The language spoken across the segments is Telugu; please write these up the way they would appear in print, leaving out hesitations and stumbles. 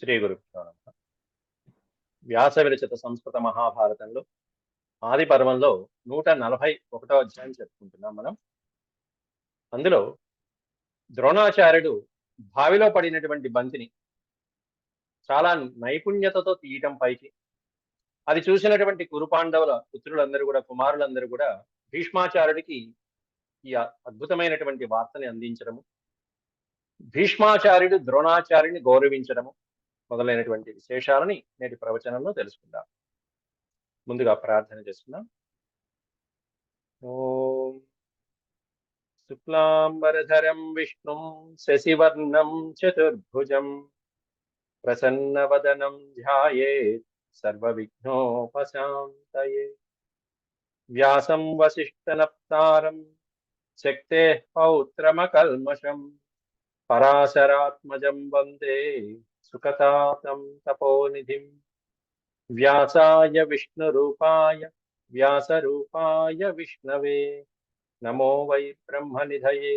శ్రీ గురుభ్యో నమః. వ్యాస విరచిత సంస్కృత మహాభారతంలో ఆది పర్వంలో 141వ అధ్యాయం చెప్పుకుంటున్నాం మనం. అందులో ద్రోణాచార్యుడు బావిలో పడినటువంటి బంతిని చాలా నైపుణ్యతతో తీయటం పైకి, అది చూసినటువంటి కురుపాండవుల పుత్రులందరూ కూడా, కుమారులందరూ కూడా భీష్మాచార్యుడికి ఈ అద్భుతమైనటువంటి వార్తని అందించడము, భీష్మాచార్యుడు ద్రోణాచార్యుని గౌరవించడము మొదలైనటువంటి విశేషాలని నేటి ప్రవచనంలో తెలుసుకుందాం. ముందుగా ప్రార్థన చేసుకుందాం. ఓం శుక్లాంబరధరం విష్ణుం శశివర్ణం చతుర్భుజం ప్రసన్నవదనం ధ్యాయేత్ సర్వవిఘ్నోపశాంతయే. వ్యాసం వసిష్ఠనప్తారం శక్తేః పౌత్రమకల్మషం పరాశరాత్మజం వందే సుఖతాతం తపోనిధిం. వ్యాసాయ విష్ణురూపాయ వ్యాసరూపాయ విష్ణవే నమో వై బ్రహ్మనిధయే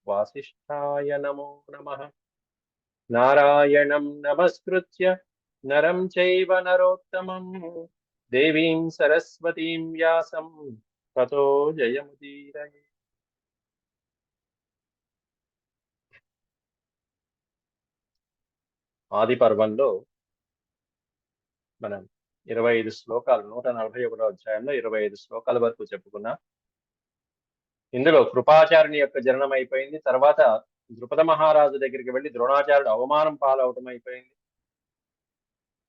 వాసిష్ఠాయ నమో నమః. నారాయణం నమస్కృత్య నరం చైవ నరోత్తమం దేవీం సరస్వతీం వ్యాసం తతో జయముదీరయే. ఆది పర్వంలో మనం 25 శ్లోకాలు, 141వ అధ్యాయంలో 25 శ్లోకాల వరకు చెప్పుకున్నాం. ఇందులో కృపాచార్యుని యొక్క జననం అయిపోయింది. తర్వాత ద్రుపద మహారాజు దగ్గరికి వెళ్లి ద్రోణాచార్యుడు అవమానం పాలవటం అయిపోయింది.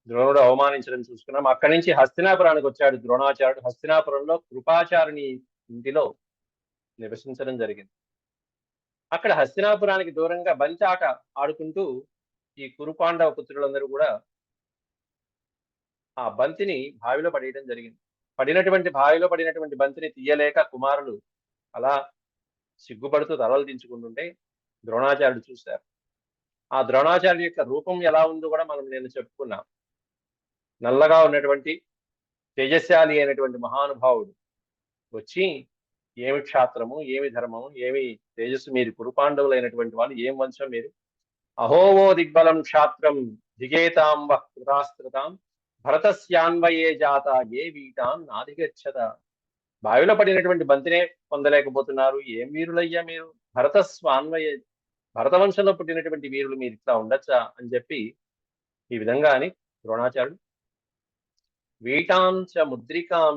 ద్రోణుడు అవమానించడం చూసుకున్నాం. అక్కడి నుంచి హస్తినాపురానికి వచ్చాడు ద్రోణాచార్యుడు. హస్తినాపురంలో కృపాచార్యుని ఇంటిలో నివసించడం జరిగింది. అక్కడ హస్తినాపురానికి దూరంగా బంతి ఆట ఆడుకుంటూ ఈ కురుపాండవ పుత్రులందరూ కూడా ఆ బంతిని బావిలో పడేయడం జరిగింది. బావిలో పడినటువంటి బంతిని తీయలేక కుమారులు అలా సిగ్గుపడుతూ తలలు దించుకుంటుంటే ద్రోణాచార్యుడు చూశారు. ఆ ద్రోణాచార్యుడి యొక్క రూపం ఎలా ఉందో కూడా నేను చెప్పుకున్నా. నల్లగా ఉన్నటువంటి తేజశాలి అయినటువంటి మహానుభావుడు వచ్చి, ఏమి క్షాత్రము, ఏమి ధర్మము, ఏమి తేజస్సు, మీరు కురుపాండవులైనటువంటి వాళ్ళు, ఏం వంశం మీరు? అహోవో దిగ్బలం క్షాత్రం దిగేతాం వృతాస్త్రతాం భరతస్యాన్వయే జాత ఏ వీటాం నాదిగచ్చత. బావిలో పడినటువంటి బంతినే పొందలేకపోతున్నారు, ఏం వీరులయ్యా మీరు? భరత వంశంలో పుట్టినటువంటి వీరులు మీరు ఇట్లా ఉండొచ్చా అని చెప్పి ఈ విధంగా అని ద్రోణాచార్యుడు వీటాంచ ముద్రికాం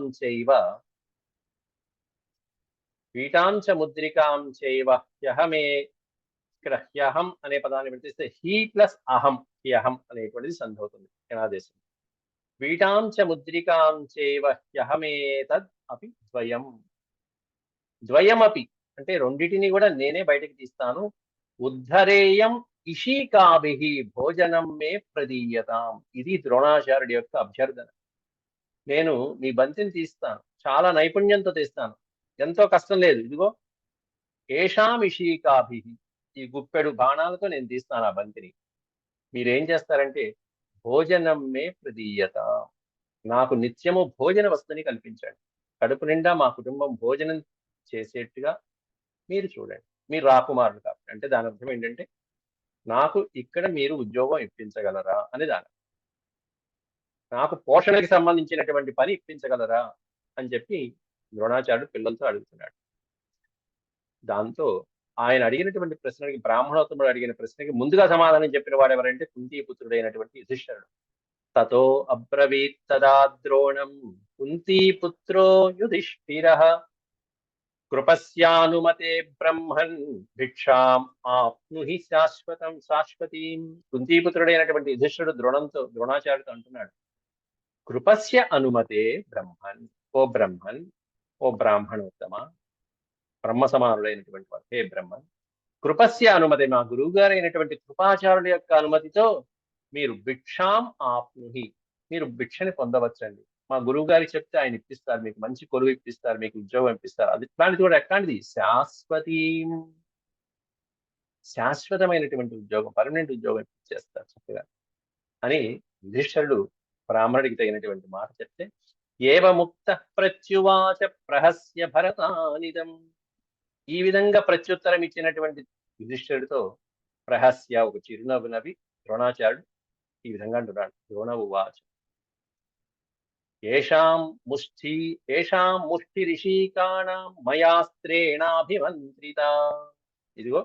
చైవ హ్యహమే, ఇక్కడ హ్యహం అనే పదాన్ని విడిస్తే హీ ప్లస్ అహం, హ్యహం అనేటువంటిది సంధి అవుతుంది యనాదేశం. వీటాంచ ముద్రికాం చైవ హ్యహమేతద్ అపి ద్వయమపి అంటే రెండిటిని కూడా నేనే బయటకు తీస్తాను. ఉద్ధరేయం ఇషీకాభిః భోజనం మే ప్రదీయతాం. ఇది ద్రోణాచార్యుడి యొక్క అభ్యర్థన. నేను మీ బంతిని తీస్తాను, చాలా నైపుణ్యంతో తీస్తాను, ఎంతో కష్టం లేదు. ఇదిగో ఏషాం ఇషీకాభిః, ఈ గుప్పెడు బాణాలతో నేను తీస్తాను ఆ బంతిని. మీరేం చేస్తారంటే భోజనం మే ప్రదీయత, నాకు నిత్యము భోజన వస్తుని కల్పించండి. కడుపు నిండా మా కుటుంబం భోజనం చేసేట్టుగా మీరు చూడండి. మీరు రాకుమారులు కాబట్టి, అంటే దాని అర్థం ఏంటంటే నాకు ఇక్కడ మీరు ఉద్యోగం ఇప్పించగలరా అని దాని, నాకు పోషణకి సంబంధించినటువంటి పని ఇప్పించగలరా అని చెప్పి ద్రోణాచార్యుడు పిల్లలతో అడుగుతున్నాడు. దాంతో ఆయన అడిగినటువంటి ప్రశ్నకి, బ్రాహ్మణోత్తముడు అడిగిన ప్రశ్నకి ముందుగా సమాధానం చెప్పిన వాడు ఎవరంటే కుంతీపుత్రుడైనటువంటి యుధిష్ఠిరుడు. తతో అబ్రవీత్ తదా ద్రోణం కుంతీపుత్రో యుధిష్ఠిరః కృపస్యానుమతే బ్రహ్మన్ భిక్షాం ఆప్నుహి శాశ్వతీం. కుంతీపుత్రుడైనటువంటి యుధిష్ఠిరుడు ద్రోణాచార్యుడితో అంటున్నాడు, కృపస్య అనుమతే బ్రహ్మన్, ఓ బ్రాహ్మణోత్తమ, బ్రహ్మ సమానుడైనటువంటి వాడు, హే బ్రహ్మన్, కృపస్య అనుమతి, మా గురువు గారైనటువంటి కృపాచార్యుల యొక్క అనుమతితో మీరు భిక్షాం ఆప్నుహి, మీరు భిక్షని పొందవచ్చండి. మా గురువు గారికి చెప్తే ఆయన ఇప్పిస్తారు, మీకు మంచి కొలువు ఇప్పిస్తారు, మీకు ఉద్యోగం ఇప్పిస్తారు. అది ఇట్లాంటిది కూడా ఎట్లాంటిది? శాశ్వతమైనటువంటి ఉద్యోగం, పర్మనెంట్ ఉద్యోగం ఇప్పించేస్తారు చక్కగా అని యుధిష్ఠిరుడు బ్రాహ్మణుడికి తగినటువంటి మాట చెప్తే, ఏవముక్త ప్రత్యువాచ ప్రహస్య భరతానిదం. ఈ విధంగా ప్రత్యుత్తరం ఇచ్చినటువంటి యుధిష్ఠిరుడితో ప్రహస్య, ఒక చిరునవ్వు నవ్వి ద్రోణాచార్యుడు ఈ విధంగా అంటున్నాడు. ద్రోణ ఉవాచ ఏషాం ముష్టి ఋషికాణం మయాస్త్రేణాభిమంత్రిత. ఇదిగో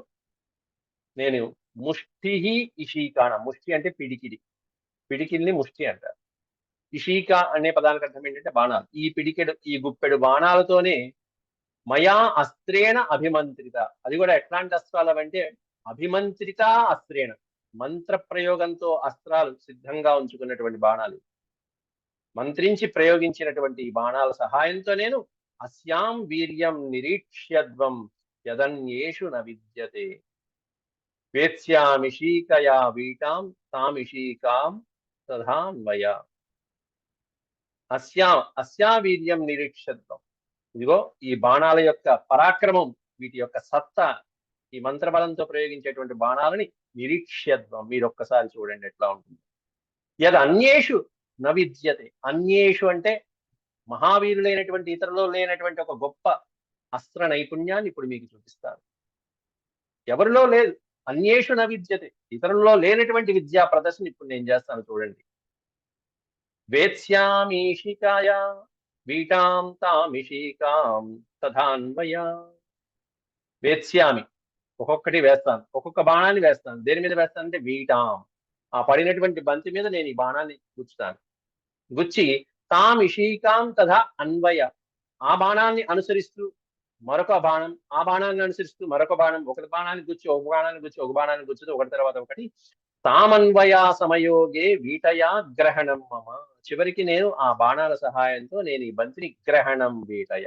నేను ముష్టి ఇషీకాణం, ముష్టి అంటే పిడికిలి, పిడికిల్ని ముష్టి అంటారు. ఇషీక అనే పదానికి అర్థం ఏంటంటే బాణాలు. ఈ గుప్పెడు బాణాలతోనే మయా అస్త్రేణ అభిమంత్రిత. అది కూడా ఎట్లాంటి అస్త్రాలు అంటే అభిమంత్రిత అస్త్రేణ, మంత్ర ప్రయోగంతో అస్త్రాలు సిద్ధంగా ఉంచుకున్నటువంటి బాణాలు, మంత్రించి ప్రయోగించినటువంటి ఈ బాణాల సహాయంతో నేను అస్యాం వీర్యం నిరీక్ష్యద్వం యదన్యేషు న విద్యతే వేత్స్యామిషీకయా వీటాం తామిషీకాం తథాన్వయ. అస్యా వీర్యం నిరీక్షద్వం. ఇదిగో ఈ బాణాల యొక్క పరాక్రమం, వీటి యొక్క సత్తా, ఈ మంత్రబలంతో ప్రయోగించేటువంటి బాణాలని నిరీక్ష్యద్వం, మీరు ఒక్కసారి చూడండి ఎట్లా ఉంటుంది. యద్ అన్యేషు న విద్యతే. అన్యేషు అంటే మహావీరులైనటువంటి ఇతరులో లేనటువంటి ఒక గొప్ప అస్త్ర నైపుణ్యాన్ని ఇప్పుడు మీకు చూపిస్తాను. ఎవరిలో లేదు. అన్యేషు న విద్యతే, ఇతరుల్లో లేనటువంటి విద్యా ప్రదర్శన ఇప్పుడు నేను చేస్తాను చూడండి. వేత్స్యామీషికాయా వీటాం తామిషికాం తథాన్వయ. వేత్స్యామి, ఒక్కొక్కటి వేస్తాను, ఒక్కొక్క బాణాన్ని వేస్తాను. దేని మీద వేస్తానంటే వీటాం, ఆ పడినటువంటి బంతి మీద నేను ఈ బాణాన్ని గుచ్చుతాను. గుచ్చి తామిషీకాం తథా అన్వయ, ఆ బాణాన్ని అనుసరిస్తూ మరొక బాణం, ఆ బాణాన్ని అనుసరిస్తూ మరొక బాణం, ఒక బాణాన్ని గుచ్చి ఒక బాణాన్ని గుచ్చి ఒక బాణాన్ని గుచ్చుతూ ఒకటి తర్వాత ఒకటి తామన్వయా సమయోగే వీటయా గ్రహణం మమ. చివరికి నేను ఆ బాణాల సహాయంతో నేను ఈ బంతిని గ్రహణం వీటయ,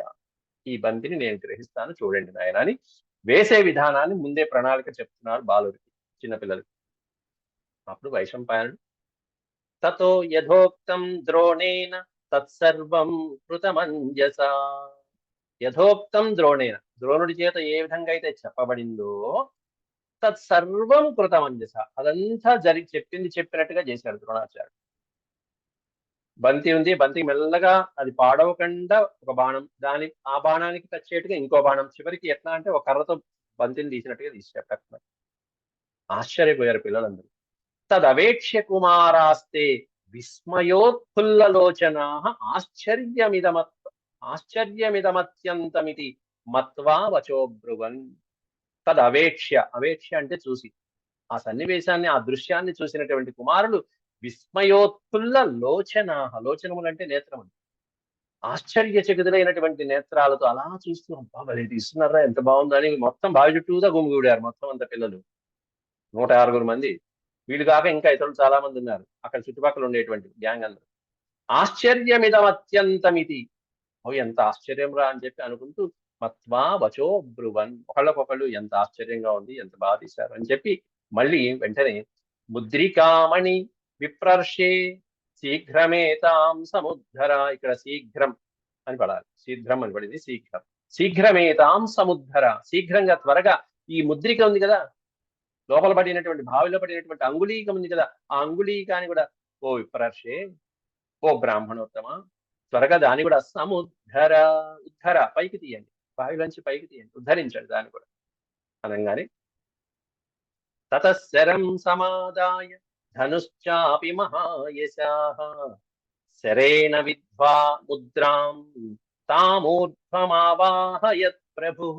ఈ బంతిని నేను గ్రహిస్తాను చూడండి నాయన అని వేసే విధానాన్ని ముందే ప్రణాళిక చెప్తున్నారు బాలుడికి, చిన్నపిల్లలకి. అప్పుడు వైశంపాయనుడు తతో యథోక్తం ద్రోణేన తత్సర్వం కృతమంజస. యథోక్తం ద్రోణేన, ద్రోణుడి చేత ఏ విధంగా అయితే చెప్పబడిందో, తత్సర్వం కృతమంజస, అదంతా చెప్పింది చెప్పినట్టుగా చేశాడు ద్రోణాచార్యుడు. బంతి ఉంది, బంతికి మెల్లగా అది పాడవకుండా ఒక బాణం, ఆ బాణానికి తచ్చేట్టుగా ఇంకో బాణం, చివరికి ఎట్లా అంటే ఒక కర్రతో బంతిని తీసినట్టుగా తీసేట. ఆశ్చర్యపోయారు పిల్లలందరూ. తదవేక్ష్య కుమారాస్తే విస్మయోత్ఫుల్లలోచనా ఆశ్చర్యమిదమత్యంతమితి మత్వా వచోబ్రువన్. తదవేక్ష్య, అవేక్ష్య అంటే చూసి, ఆ సన్నివేశాన్ని, ఆ దృశ్యాన్ని చూసినటువంటి కుమారులు విస్మయోత్ఫుల్ల లోచనాహ, లోచనములు అంటే నేత్రములు, ఆశ్చర్యచకితులైనటువంటి నేత్రాలతో అలా చూస్తూ, అబ్బా భలే తీస్తున్నారా, ఎంత బాగుందో అని మొత్తం బావి చుట్టూగా గుమిగూడారు మొత్తం అంత పిల్లలు. 106 మంది, వీళ్ళు కాక ఇంకా ఇతరులు చాలా మంది ఉన్నారు అక్కడ చుట్టుపక్కల ఉండేటువంటి గ్యాంగ్ అందరూ. ఆశ్చర్యమిదమత్యంతమితి, ఓ ఎంత ఆశ్చర్యం రా అని చెప్పి అనుకుంటూ మత్వా వచో బ్రువన్, ఒకళ్ళకొకళ్ళు ఎంత ఆశ్చర్యంగా ఉంది, ఎంత బాగా తీశారు అని చెప్పి మళ్ళీ వెంటనే ముద్రికామణి విప్రర్షే శీఘ్రమేతాం సముద్ధర. ఇక్కడ శీఘ్రం అని పడాలి, శీఘ్రం అని పడింది శీఘ్రం. శీఘ్రమేతాం సముద్ధర, శీఘ్రంగా త్వరగా ఈ ముద్రిక ఉంది కదా, లోపల పడినటువంటి బావిలో పడినటువంటి అంగుళీకం ఉంది కదా, ఆ అంగుళీకాన్ని కూడా ఓ విప్రర్షే, ఓ బ్రాహ్మణోత్తమ, త్వరగా దాన్ని కూడా సముద్ధర, ఉద్ధర పైకి తీయండి, బావిలోంచి పైకి తీయండి, ఉద్ధరించండి దాన్ని కూడా అనగానే తతశరం సమాదాయ ధనుశ్చాపి మహాయశాః శరేణ విద్వా ముద్రాం తామూర్ధ్వమావాహయత్ ప్రభుః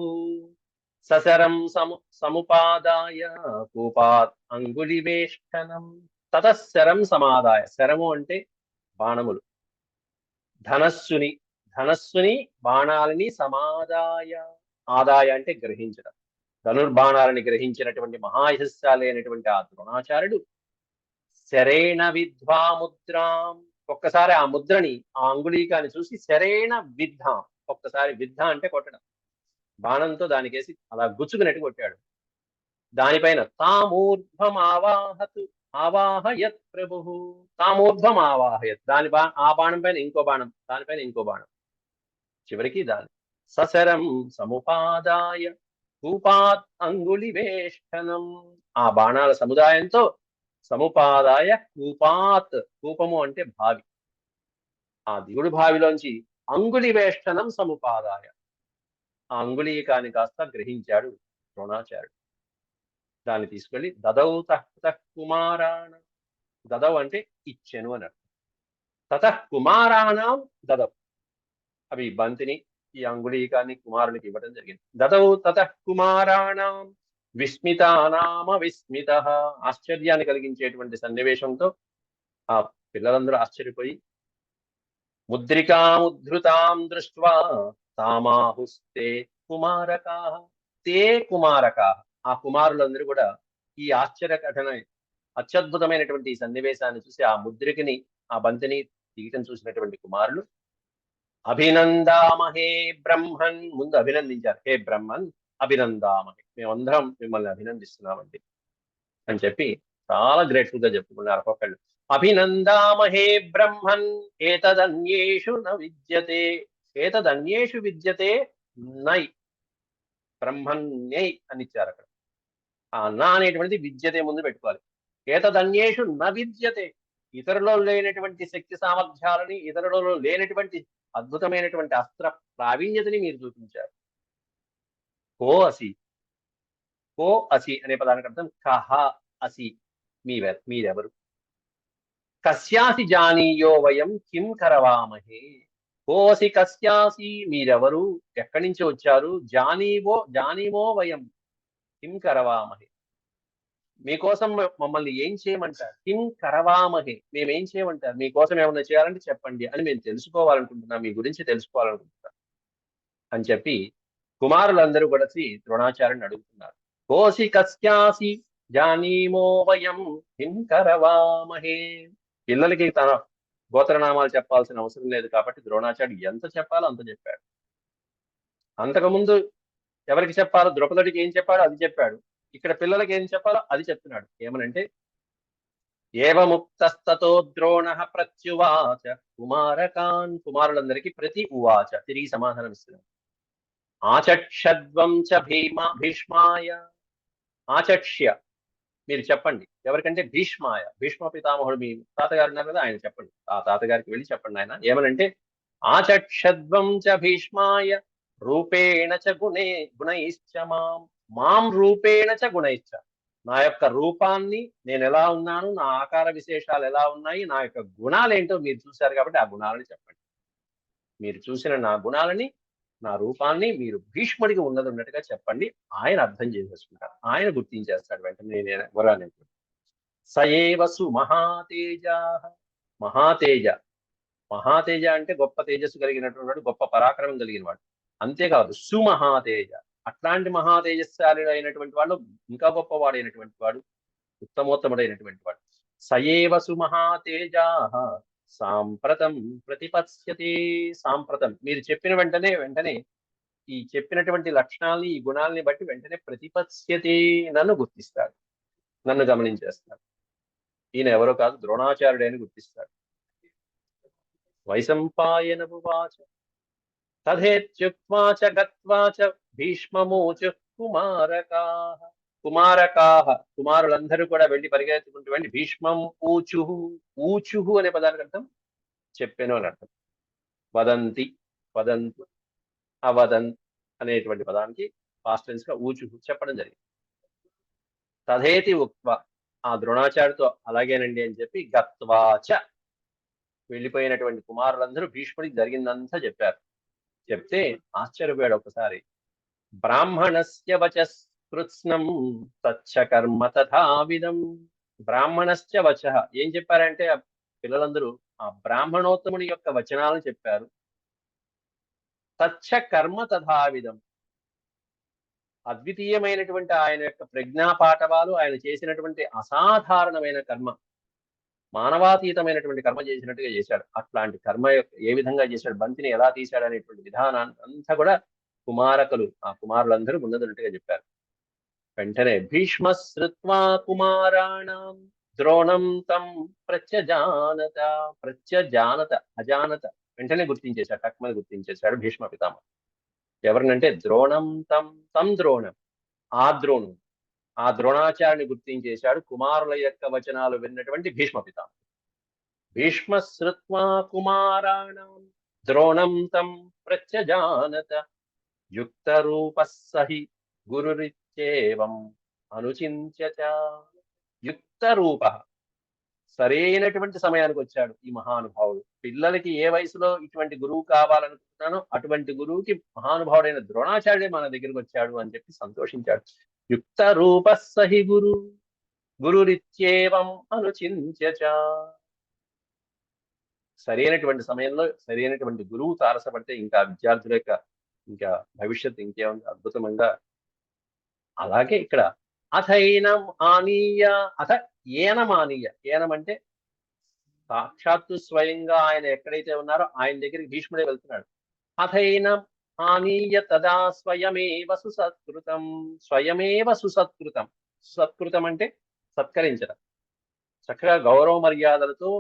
సశరం సముపాదాయ కూపాత్ అంగుళివేష్టనం. తతశరం సమాదాయ, శరము అంటే బాణములు, ధనస్సుని బాణాలని సమాదాయ, ఆదాయ అంటే గ్రహించడం, ధనుర్బాణాలని గ్రహించినటువంటి మహాయశస్శాలి అయినటువంటి ఆ ద్రోణాచార్యుడు శరేణ విద్వా ముద్రాం, ఒక్కసారి ఆ ముద్రని, ఆ అంగుళీకాన్ని చూసి శరేణ విద్ధాం, ఒక్కసారి విద్ధ అంటే కొట్టడం, బాణంతో దానికేసి అలా గుచ్చుకున్నట్టు కొట్టాడు. దానిపైన తామూర్ధ్వం ఆవాహయత్ ప్రభు, తామూర్ధ్వం ఆవాహయత్, ఆ బాణం పైన ఇంకో బాణం, దానిపైన ఇంకో బాణం, చివరికి దాని సశరం సముపాదాయ కూపాత్ అంగుళివేష్టనం, ఆ బాణాల సముదాయంతో సముపాదాయ కూపాత్, కూపము అంటే బావి, ఆ దిగుడు బావిలోంచి అంగుళివేష్టనం సముపాదాయ, ఆ అంగుళీకాన్ని కాస్త గ్రహించాడు ద్రోణాచార్యుడు. దాన్ని తీసుకెళ్లి దదౌ తః కుమారాణ దదవ్ అంటే ఇచ్చెను అని అర్థం. తతః కుమారాణం దదవ్, అవి బంతిని ఈ అంగుళీకాన్ని కుమారునికి ఇవ్వడం జరిగింది. దదౌ తతః కుమారాణం విస్మితానామ విస్మిత, ఆశ్చర్యాన్ని కలిగించేటువంటి సన్నివేశంతో ఆ పిల్లలందరూ ఆశ్చర్యపోయి ముద్రికాముద్ధృతాం దృష్ట్వా తామాహుస్తే కుమారకా, తే కుమారకా, ఆ కుమారులందరూ కూడా ఈ ఆశ్చర్య కథన అత్యద్భుతమైనటువంటి ఈ సన్నివేశాన్ని చూసి ఆ ముద్రికని ఆ బంతిని తీయటం చూసినటువంటి కుమారులు అభినందామహే బ్రహ్మన్, ముందు అభినందించారు. హే బ్రహ్మన్ అభినందామహే, మేమందరం మిమ్మల్ని అభినందిస్తున్నామండి అని చెప్పి చాలా గ్రేట్ఫుల్ గా చెప్పుకున్నారు ఒక్కొక్కళ్ళు. అభినందామహే బ్రహ్మన్ ఏతదన్యేషు న విద్యతే, ఏతదన్యేషు విద్యతే నై, బ్రహ్మణ్యై అని ఇచ్చారు అక్కడ. ఆ నా అనేటువంటిది విద్యతే ముందు పెట్టుకోవాలి. ఏతదన్యేషు న విద్యతే, ఇతరులలో లేనటువంటి శక్తి సామర్థ్యాలని, ఇతరులలో లేనటువంటి అద్భుతమైనటువంటి అస్త్ర ప్రావీణ్యతని మీరు చూపించారు. కో అసి, కో అసి అనే పదానికి అర్థం కహ అసి, మీరెవరు. కస్యాసి జానీయో వయం కిం కరవామహే, కోసి కస్యాసి మీరెవరు, ఎక్కడి నుంచి వచ్చారు, జానీమో వయం కిం కరవామహే, మీకోసం మమ్మల్ని ఏం చేయమంటారు, కిం కరవామహే మేమేం చేయమంటారు, మీకోసం ఏమన్నా చేయాలంటే చెప్పండి అని మేము తెలుసుకోవాలనుకుంటున్నాం, మీ గురించి తెలుసుకోవాలనుకుంటున్నాం అని చెప్పి కుమారులందరూ కూడా ద్రోణాచార్యుని అడుగుతున్నారు. కోసి కస్యాసి జానీమో వయం కిం కరవామహే, పిల్లలకి తన గోత్రనామాలు చెప్పాల్సిన అవసరం లేదు కాబట్టి ద్రోణాచార్యుడు ఎంత చెప్పాలో అంత చెప్పాడు. అంతకుముందు ఎవరికి చెప్పాలో, ద్రౌపదికి ఏం చెప్పాడో అది చెప్పాడు. ఇక్కడ పిల్లలకి ఏం చెప్పాలో అది చెప్తున్నాడు. ఏమనంటే ఏవముక్తస్తతో ద్రోణ ప్రత్యువాచ కుమారకాన్, కుమారులందరికీ ప్రతి ఉవాచ తిరిగి సమాధానం ఇస్తున్నాడు. ఆచక్షద్వం చ భీష్మాయ, ఆచక్ష్య మీరు చెప్పండి, ఎవరికంటే భీష్మాయ, భీష్మ పితామహుడు మీ తాతగారు ఉన్నారు కదా, ఆయన చెప్పండి, ఆ తాతగారికి వెళ్ళి చెప్పండి ఆయన ఏమనంటే ఆచక్షద్వం చ భీష్మాయ రూపేణ చ గుణైశ్చ మాం రూపేణ చ గుణైశ్చ, నా యొక్క రూపాన్ని, నేను ఎలా ఉన్నాను, నా ఆకార విశేషాలు ఎలా ఉన్నాయి, నా యొక్క గుణాలు ఏంటో మీరు చూశారు కాబట్టి ఆ గుణాలని చెప్పండి. మీరు చూసిన నా గుణాలని, నా రూపాన్ని మీరు భీష్ముడికి ఉన్నట్టుగా చెప్పండి, ఆయన అర్థం చేసేసుకుంటారు, ఆయన గుర్తించేస్తాడు వెంటనే నేను ఎవరని. సయేవసు మహాతేజ, మహాతేజ, మహాతేజ అంటే గొప్ప తేజస్సు కలిగినటువంటి వాడు, గొప్ప పరాక్రమం కలిగిన వాడు. అంతేకాదు సుమహాతేజ, అట్లాంటి మహాతేజస్శాలి అయినటువంటి వాడు, ఇంకా గొప్పవాడైనటువంటి వాడు, ఉత్తమోత్తముడైనటువంటి వాడు. సయేవసు మహాతేజ సాంప్రతం ప్రతిపత్స్యతే, సాంప్రతం మీరు చెప్పిన వెంటనే ఈ చెప్పినటువంటి లక్షణాలని, ఈ గుణాలని బట్టి వెంటనే ప్రతిపత్స్యతే, నన్ను గుర్తిస్తాడు, నన్ను గమనించేస్తాడు. ఈయన ఎవరో కాదు, ద్రోణాచార్యుడని గుర్తిస్తాడు. వైశంపాయనమువాచ తథేత్యుక్త్వా చ గత్వా చ భీష్మమూచు కుమారకాః, కుమారకాః కుమారులందరూ కూడా వెళ్ళి పరిగెత్తుకుంటూ వెళ్ళి భీష్మం ఊచుహు, ఊచుహు అనే పదానికి అర్థం చెప్పాను అని అర్థం. వదంతి, వదంతు, అవదన్ అనేటువంటి పదానికి పాస్ట్ టెన్స్ గా ఊచుహు చెప్పడం జరిగింది. తథేతి ఉక్త్వ, ఆ ద్రోణాచార్యుతో అలాగేనండి అని చెప్పి గత్వాచ వెళ్ళిపోయినటువంటి కుమారులందరూ భీష్ముడికి జరిగిందంతా చెప్పారు. చెప్తే ఆశ్చర్యపోయాడు ఒకసారి. బ్రాహ్మణస్య వచస్ కృత్స్నం తచ్చ కర్మ తథావిధం, బ్రాహ్మణస్య వచ ఏం చెప్పారంటే ఆ పిల్లలందరూ ఆ బ్రాహ్మణోత్తముని యొక్క వచనాలను చెప్పారు. తచ్చ కర్మ తథావిధం, అద్వితీయమైనటువంటి ఆయన యొక్క ప్రజ్ఞా పాఠవాలు, ఆయన చేసినటువంటి అసాధారణమైన కర్మ, మానవాతీతమైనటువంటి కర్మ చేసినట్టుగా చేశాడు. అట్లాంటి కర్మ ఏ విధంగా చేశాడు, బంతిని ఎలా తీశాడు అనేటువంటి విధానాన్ని అంతా కూడా కుమారకులు, ఆ కుమారులందరూ ఉన్నదన్నట్టుగా చెప్పారు. వెంటనే భీష్మ శ్రుత్వా కుమారాణం ద్రోణం తం ప్రత్యజానత, ప్రత్యజానత అజానత వెంటనే గుర్తించేశాడు, టక్మని గుర్తించేశాడు భీష్మ పితామహ. ఎవరినంటే ద్రోణం తం ద్రోణం, ఆ ద్రోణం, ఆ ద్రోణాచార్యుని గుర్తించేశాడు కుమారుల యొక్క వచనాలు విన్నటువంటి భీష్మ పితామహ. భీష్మ శ్రుత్వా కుమారాణం ద్రోణం తం ప్రత్యజానత యుక్త రూపః సహి గురురిత్యేవం అనుచింత్య చ. యుక్త రూపః, సరైనటువంటి సమయానికి వచ్చాడు ఈ మహానుభావుడు. పిల్లలకి ఏ వయసులో ఇటువంటి గురువు కావాలనుకుంటున్నానో అటువంటి గురువుకి మహానుభావుడైన ద్రోణాచార్యుడే మన దగ్గరికి వచ్చాడు అని చెప్పి సంతోషించాడు. యుక్త రూప సహి గురురిత్యేవం అనుచింత్య చ. సరైనటువంటి సమయంలో సరైనటువంటి గురువు తారసపడితే ఇంకా విద్యార్థుల యొక్క ఇంకా భవిష్యత్తు ఇంకేముంది అద్భుతంగా. అలాగే ఇక్కడ అథైనం ఆనీయ, అథ ఏనమానీయ. ఏనం అంటే సాక్షాత్తు స్వయంగా ఆయన ఎక్కడైతే ఉన్నారో ఆయన దగ్గరికి భీష్ముడే వెళ్తున్నాడు. అథైనం ఆనీయ తదా స్వయమేవ సుసత్కృతం. స్వయమేవ సుసత్కృతం. సుసత్కృతం అంటే సత్కరించడం. చక్కగా గౌరవ మర్యాదలతో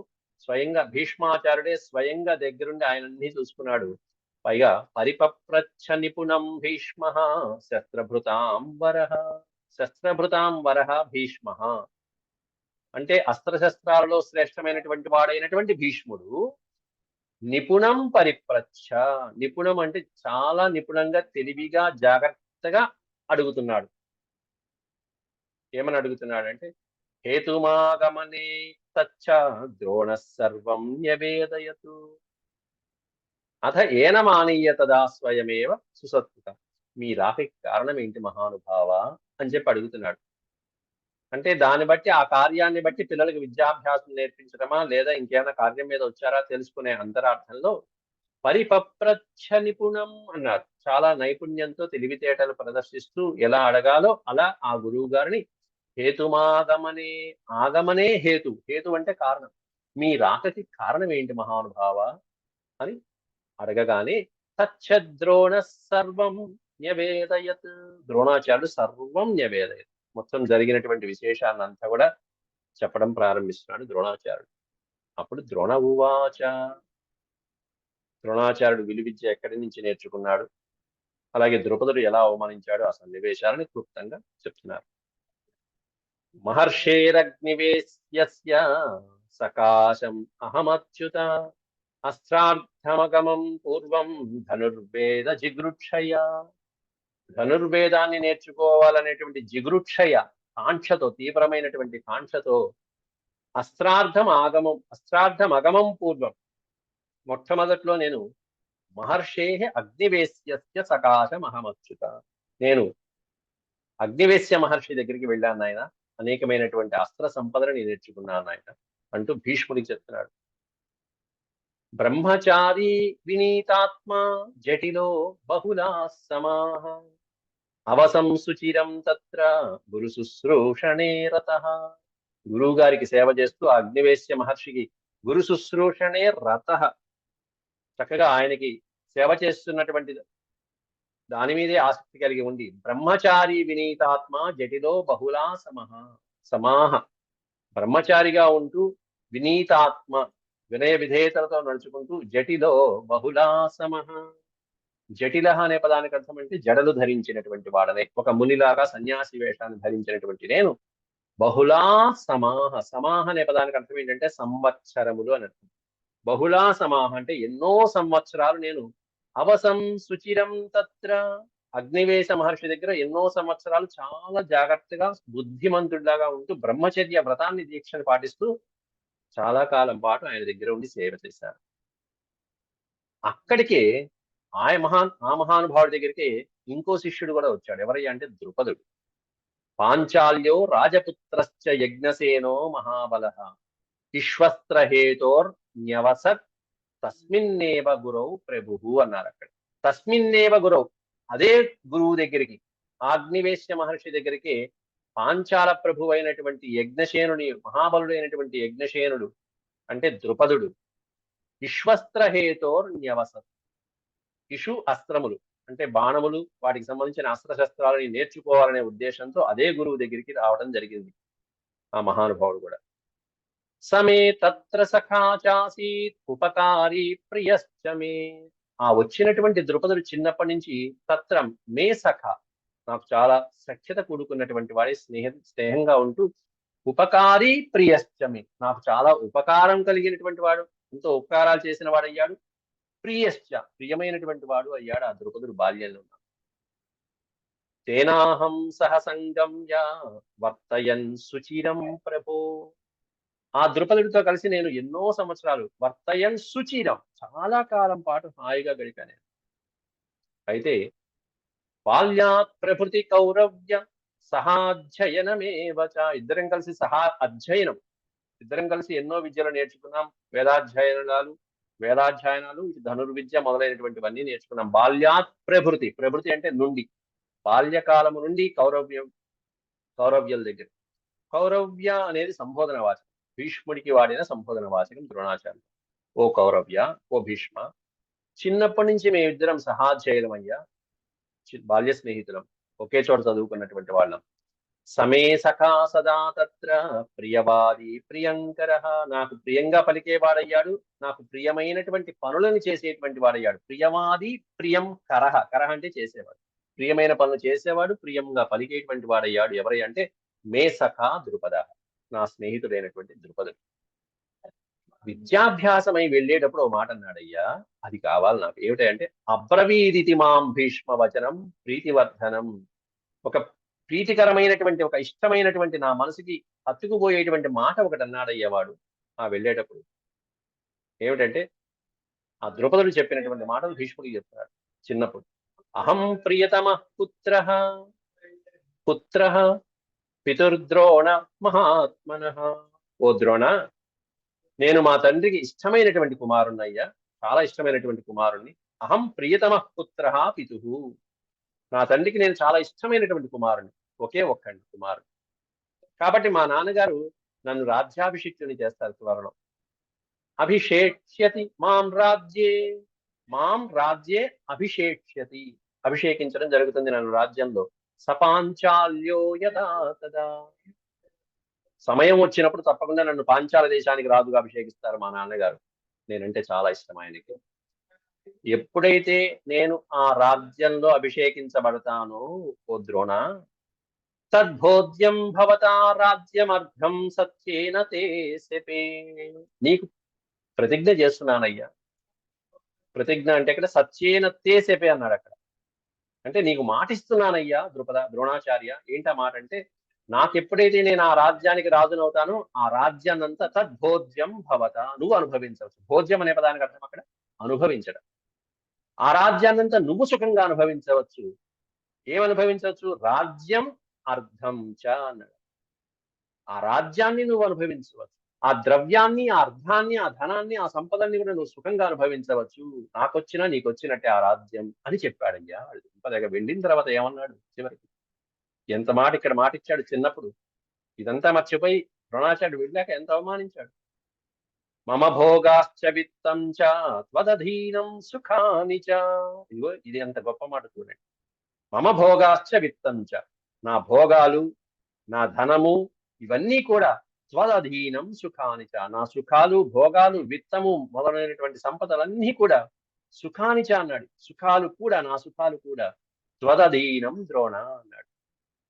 స్వయంగా భీష్మాచార్యుడే స్వయంగా దగ్గరుండి ఆయనన్నీ చూసుకున్నాడు. పైగా పరిపప్రచ్ఛ నిపుణం భీష్మ శస్త్రభృతాం వరః. శస్త్రభృతాం వరః భీష్మ అంటే అస్త్రశస్త్రాలలో శ్రేష్టమైనటువంటి వాడైనటువంటి భీష్ముడు నిపుణం పరిప్రచ్ఛ. నిపుణం అంటే చాలా నిపుణంగా తెలివిగా జాగ్రత్తగా అడుగుతున్నాడు. ఏమని అడుగుతున్నాడంటే హేతుమాగమనే తచ్చ ద్రోణ సర్వం న్యవేదయతు. అథ ఏనమానీయ తదా స్వయమేవ సుసత్కృత. మీ రాకకి కారణం ఏంటి మహానుభావ అని చెప్పి అడుగుతున్నాడు. అంటే దాన్ని బట్టి ఆ కార్యాన్ని బట్టి పిల్లలకు విద్యాభ్యాసం నేర్పించడమా లేదా ఇంకేమైనా కార్యం మీద వచ్చారా తెలుసుకునే అంతరార్థంలో పరిపప్రచ్ఛ నిపుణం అన్నారు. చాలా నైపుణ్యంతో తెలివితేటలు ప్రదర్శిస్తూ ఎలా అడగాలో అలా ఆ గురువు గారిని హేతుమాగమనే. ఆగమనే హేతు. హేతు అంటే కారణం. మీ రాకకి కారణం ఏంటి మహానుభావ అని అడగగానే తచ్చద్రోణ సర్వం న్యవేదయత్. ద్రోణాచార్యుడు సర్వం న్యవేదయత్. మొత్తం జరిగినటువంటి విశేషాన్ని అంతా కూడా చెప్పడం ప్రారంభిస్తున్నాడు ద్రోణాచార్యుడు. అప్పుడు ద్రోణ ఉవాచ. ద్రోణాచార్యుడు విలువిద్య ఎక్కడి నుంచి నేర్చుకున్నాడు, అలాగే ద్రుపదుడు ఎలా అవమానించాడు ఆ సన్నివేశాలని క్లుప్తంగా చెప్తున్నారు. మహర్షేరగ్నివేశ్యస్య సకాశం అహమచ్యుత అస్త్రార్థమగమం పూర్వం ధనుర్వేద జిగృక్షయ. ధనుర్వేదాన్ని నేర్చుకోవాలనేటువంటి జిగృక్షయ కాంక్షతో, తీవ్రమైనటువంటి కాంక్షతో అస్త్రార్థం అగమం పూర్వం మొట్టమొదట్లో నేను మహర్షే అగ్నివేశ్యస్య సకాశం అహమచ్యుత. నేను అగ్నివేశ్య మహర్షి దగ్గరికి వెళ్ళాను ఆయన, అనేకమైనటువంటి అస్త్ర సంపదను నేర్చుకున్నాను ఆయన అంటూ భీష్ముడికి చెప్తున్నాడు. బ్రహ్మచారి వినీతాత్మ జటిలో బహుళా సమాహ అవసం సుచిరం తత్ర గురు శుశ్రూషణే రతః. గురువు గారికి సేవ చేస్తూ అగ్నివేశ్య మహర్షికి గురు శుశ్రూషణే రతః. చక్కగా ఆయనకి సేవ చేస్తున్నటువంటి దాని మీదే ఆసక్తి కలిగి ఉండి బ్రహ్మచారి వినీతాత్మ జటిలో బహుళా సమాహ. బ్రహ్మచారిగా ఉంటూ వినీతాత్మ వినయ విధేయతలతో నడుచుకుంటూ జటిలో బహుళా సమః. జటిల అనే పదానికి అర్థం అంటే జడలు ధరించినటువంటి వాడనే, ఒక మునిలాగా సన్యాసి వేషాన్ని ధరించినటువంటి నేను బహుళా సమాహ. సమాహ అనే పదానికి అర్థం ఏంటంటే సంవత్సరములు అని అర్థం. బహుళా సమాహ అంటే ఎన్నో సంవత్సరాలు నేను అవసం సుచిరం తత్ర అగ్నివేశ మహర్షి దగ్గర ఎన్నో సంవత్సరాలు చాలా జాగ్రత్తగా బుద్ధిమంతుడిలాగా ఉంటూ బ్రహ్మచర్య వ్రతాన్ని దీక్షను పాటిస్తూ చాలా కాలం పాటు ఆయన దగ్గర ఉండి సేవ చేశారు. అక్కడికే ఆ మహానుభావుడి దగ్గరికి ఇంకో శిష్యుడు కూడా వచ్చాడు. ఎవరయ్యా అంటే ద్రుపదుడు. పాంచాల్యో రాజపుత్రశ్చ యజ్ఞసేనో మహాబలః విశ్వస్త్రహేతోర్ న్యవసత్ తస్మిన్నేవ గురౌ ప్రభువు అన్నారు. అక్కడ తస్మిన్నేవ గురౌ, అదే గురువు దగ్గరికి, అగ్నివేశ్య మహర్షి దగ్గరికి పాంచాల ప్రభు అయినటువంటి యజ్ఞసేనుని, మహాబలుడైనటువంటి యజ్ఞసేనుడు అంటే ద్రుపదుడు విశ్వస్త్రహేతోర్ న్యవసత్. ఇషు అస్త్రములు అంటే బాణములు, వాటికి సంబంధించిన అస్త్రశస్త్రాలని నేర్చుకోవాలనే ఉద్దేశంతో అదే గురువు దగ్గరికి రావడం జరిగింది ఆ మహానుభావుడు కూడా. సమే తత్ర సఖా చాసీత్ ఉపకారి ప్రియశ్చ మే. ఆ వచ్చినటువంటి ద్రుపదుడు చిన్నప్పటి నుంచి తత్రం మే సఖ, నాకు చాలా సఖ్యత కూడుకున్నటువంటి వాడి, స్నేహంగా ఉంటూ ఉపకారి ప్రియశ్చ మే, నాకు చాలా ఉపకారం కలిగినటువంటి వాడు, ఎంతో ఉపకారాలు చేసిన వాడయ్యాడు. ప్రియశ్చ, ప్రియమైనటువంటి వాడు అయ్యాడు ఆ ద్రుపదుడు బాల్యంలో. తేనాహం సహ సంగమ్య వర్తయన్ సుచిరం ప్రభో. ఆ ద్రుపదుడితో కలిసి నేను ఎన్నో సంవత్సరాలు వర్తయన్ సుచిరం, చాలా కాలం పాటు హాయిగా గడిపాను. అయితే బాల్యాత్ ప్రభృతి కౌరవ్య సహాధ్యయనమేవ చ, ఇద్దరం కలిసి అధ్యయనం, ఇద్దరం కలిసి ఎన్నో విద్యలు నేర్చుకున్నాం. వేదాధ్యయనాలు ధనుర్విద్య మొదలైనటువంటివన్నీ నేర్చుకున్నాం. బాల్యాత్ ప్రభృతి, ప్రభృతి అంటే నుండి, బాల్యకాలము నుండి కౌరవ్యుల దగ్గర. కౌరవ్య అనేది సంబోధన వాచకం, భీష్ముడికి వాడిన సంబోధన వాచకం ద్రోణాచార్య. ఓ కౌరవ్య, ఓ భీష్మ, చిన్నప్పటి నుంచి మేమిద్దరం సహాధ్యయులమయ్యా, బాల్య స్నేహితులం, ఒకే చోట చదువుకున్నటువంటి వాళ్ళం. సమే సఖా సదా తత్ర ప్రియవాది ప్రియంకర, నాకు ప్రియంగా పలికేవాడయ్యాడు, నాకు ప్రియమైనటువంటి పనులను చేసేటువంటి వాడయ్యాడు. ప్రియవాది ప్రియం కరహ, కరహ అంటే చేసేవాడు, ప్రియమైన పనులు చేసేవాడు, ప్రియంగా పలికేటువంటి వాడయ్యాడు. ఎవరై అంటే మే సఖా ద్రుపద, నా స్నేహితుడైనటువంటి ద్రుపదుడు. విద్యాభ్యాసమై వెళ్ళేటప్పుడు ఓ మాట అన్నాడయ్యా, అది కావాలి నాకు. ఏమిటంటే అబ్రవీదితి మాం భీష్మ వచనం ప్రీతివర్ధనం, ఒక ప్రీతికరమైనటువంటి, ఒక ఇష్టమైనటువంటి, నా మనసుకి హత్తుకుపోయేటువంటి మాట ఒకటి అన్నాడయ్యా వాడు ఆ వెళ్ళేటప్పుడు. ఏమిటంటే ఆ ద్రుపదుడు చెప్పినటువంటి మాటలు భీష్ముడికి చెప్తున్నాడు చిన్నప్పుడు. అహం ప్రియతమ పుత్ర పుత్ర పితుర్ద్రోణ మహాత్మన, ఓ ద్రోణ, నేను మా తండ్రికి ఇష్టమైనటువంటి కుమారుణ్ణయ్యా, చాలా ఇష్టమైనటువంటి కుమారుణ్ణి. అహం ప్రియతమ పుత్ర పితు, నా తండ్రికి నేను చాలా ఇష్టమైనటువంటి కుమారుణ్ణి, ఒకే ఒక్కండి కుమారుడు. కాబట్టి మా నాన్నగారు నన్ను రాజ్యాభిషిక్తుని చేస్తారు త్వరలో. అభిషేక్ష్యతి మాం రాజ్యే అభిషేక్ష్యతి, అభిషేకించడం జరుగుతుంది నన్ను రాజ్యంలో. సపాంచాల్యో యదా తదా, సమయం వచ్చినప్పుడు తప్పకుండా నన్ను పాంచాల దేశానికి రాజుగా అభిషేకిస్తారు మా నాన్నగారు. నేనంటే చాలా ఇష్టం ఆయనకి. ఎప్పుడైతే నేను ఆ రాజ్యంలో అభిషేకించబడతానో ఓ ద్రోణ, తద్భోజ్యం భవతా రాజ్యమర్ధం సత్యేన తే శపే, నీకు ప్రతిజ్ఞ చేస్తున్నానయ్యా. ప్రతిజ్ఞ అంటే అక్కడ సత్యేన తే శపే అన్నాడు అక్కడ. అంటే నీకు మాటిస్తున్నానయ్యా ద్రోణాచార్య. ఏంటా మాట అంటే, నాకెప్పుడైతే నేను ఆ రాజ్యానికి రాజునవుతానో ఆ రాజ్యాన్నంతా తద్భోజ్యం భవత, నువ్వు అనుభవించవచ్చు. భోజ్యం అనే పదానికి అర్థం అక్కడ అనుభవించడం. ఆ రాజ్యాన్నంతా నువ్వు సుఖంగా అనుభవించవచ్చు. ఏమనుభవించవచ్చు? రాజ్యం అర్థం చ అన్నాడు. ఆ రాజ్యాన్ని నువ్వు అనుభవించవచ్చు, ఆ ద్రవ్యాన్ని, ఆ అర్థాన్ని, ఆ ధనాన్ని, ఆ సంపదల్ని కూడా నువ్వు సుఖంగా అనుభవించవచ్చు. నాకొచ్చినా నీకొచ్చినట్టే ఆ రాజ్యం అని చెప్పాడయ్యా. దగ్గర వెళ్ళిన తర్వాత ఏమన్నాడు చివరికి? ఎంత మాట ఇక్కడ మాట ఇచ్చాడు చిన్నప్పుడు, ఇదంతా మర్చిపోయి ద్రోణాచార్యుడు వెళ్ళాక ఎంత అవమానించాడు. మమ భోగాశ్చ విత్తం చ త్వదధీనం సుఖాని చ, ఇదిగో ఇది ఎంత గొప్ప మాట చూడండి. మమ భోగాశ్చ విత్తం చ, నా భోగాలు, నా ధనము, ఇవన్నీ కూడా త్వదధీనం సుఖానిచ, నా సుఖాలు, భోగాలు, విత్తము మొదలైనటువంటి సంపదలన్నీ కూడా సుఖానిచ అన్నాడు. సుఖాలు కూడా, నా సుఖాలు కూడా త్వదధీనం ద్రోణ అన్నాడు.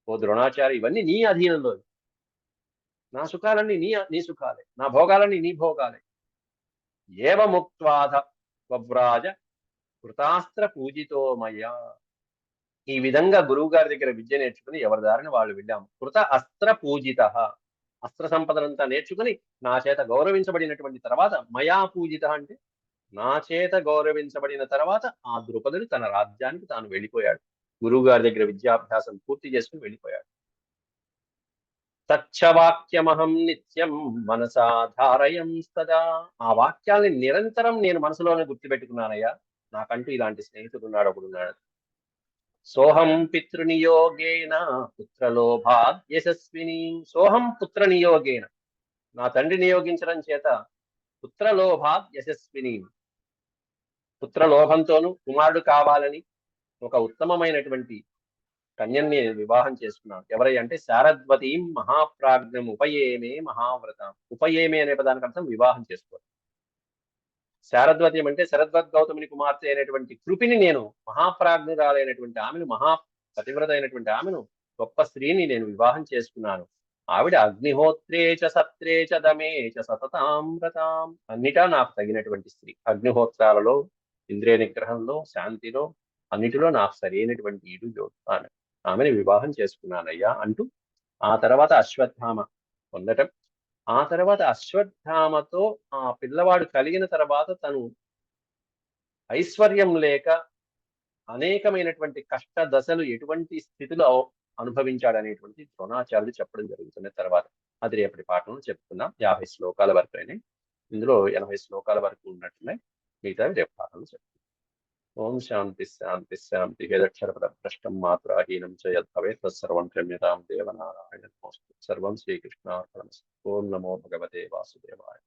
ఓ ద్రోణాచారి, ఇవన్నీ నీ అధీనంలో, నా సుఖాలన్నీ నీ సుఖాలే, నా భోగాలన్నీ నీ భోగాలే. ఏవముక్త్వాధ వవ్రాజ కృతాస్త్ర పూజితోమయ, ఈ విధంగా గురువు గారి దగ్గర విద్య నేర్చుకుని ఎవరి దారిని వాళ్ళు వెళ్ళాము. కృత అస్త్ర పూజిత, అస్త్ర సంపదనంతా నేర్చుకుని నా చేత గౌరవించబడినటువంటి తర్వాత, మయా పూజిత అంటే నా చేత గౌరవించబడిన తర్వాత ఆ ద్రుపదుడు తన రాజ్యానికి తాను వెళ్ళిపోయాడు. గురువు గారి దగ్గర విద్యాభ్యాసం పూర్తి చేసుకుని వెళ్ళిపోయాడు. తచ్చవాక్యమహం నిత్యం మనసా ధారయం సదా, ఆ వాక్యాల్ని నిరంతరం నేను మనసులోనే గుర్తుపెట్టుకున్నానయ్యా. నాకంటూ ఇలాంటి స్నేహితుడు ఉన్నాడు, ఒకడున్నాడు. సోహం పితృనియోగేన పుత్రలోభాద్ యశస్విని, సోహం పుత్ర నియోగేన, నా తండ్రి నియోగించడం చేత, పుత్రలోభాద్ యశస్విని, పుత్రలోభంతోనూ కుమారుడు కావాలని ఒక ఉత్తమమైనటువంటి కన్యని వివాహం చేసుకున్నాను. ఎవరై అంటే శారద్వతీం మహాప్రాజ్ఞం ఉపయేమే మహావ్రతం. ఉపయేమే అనే పదానికి అర్థం వివాహం చేసుకోవాలి. శారద్వతం అంటే శరద్వత్ గౌతముని కుమార్తె అయినటువంటి కృపిని, నేను మహాప్రాజ్ఞురాలైనటువంటి ఆమెను, పతివ్రత అయినటువంటి ఆమెను, గొప్ప స్త్రీని నేను వివాహం చేసుకున్నాను. ఆవిడ అగ్నిహోత్రే చ సత్రే చ దమే చ సతతామ్రతాం, అన్నిటా నాకు తగినటువంటి స్త్రీ. అగ్నిహోత్రాలలో, ఇంద్రియ నిగ్రహంలో, శాంతిలో, అన్నిటిలో నాకు సరైనటువంటి ఈడు జోడు. ఆమెను వివాహం చేసుకున్నానయ్యా అంటూ ఆ తర్వాత అశ్వత్థామ పొందటం, ఆ తర్వాత అశ్వత్థామతో ఆ పిల్లవాడు కలిగిన తర్వాత తను ఐశ్వర్యం లేక అనేకమైనటువంటి కష్ట దశలు ఎటువంటి స్థితిలో అనుభవించాడనేటువంటి ద్రోణాచార్యులు చెప్పడం జరుగుతుంది తర్వాత. అది రేపటి పాఠంలో చెప్పుకుందాం. 50 శ్లోకాల వరకు అయినాయి. ఇందులో 80 శ్లోకాల వరకు ఉన్నట్టున్నాయి. మిగతావి రేపు పాఠంలో చెప్పుకుందాం. ఓం శాంతి శాంతి శాంతి. యదక్షరపదభ్రష్టం మాత్రాహీనం చ యద్భవేత్ తత్సర్వం క్షమ్యతాం దేవనారాయణ నమోస్తు. సర్వం శ్రీకృష్ణార్పణమస్తు. ఓం నమో భగవతే వాసుదేవాయ.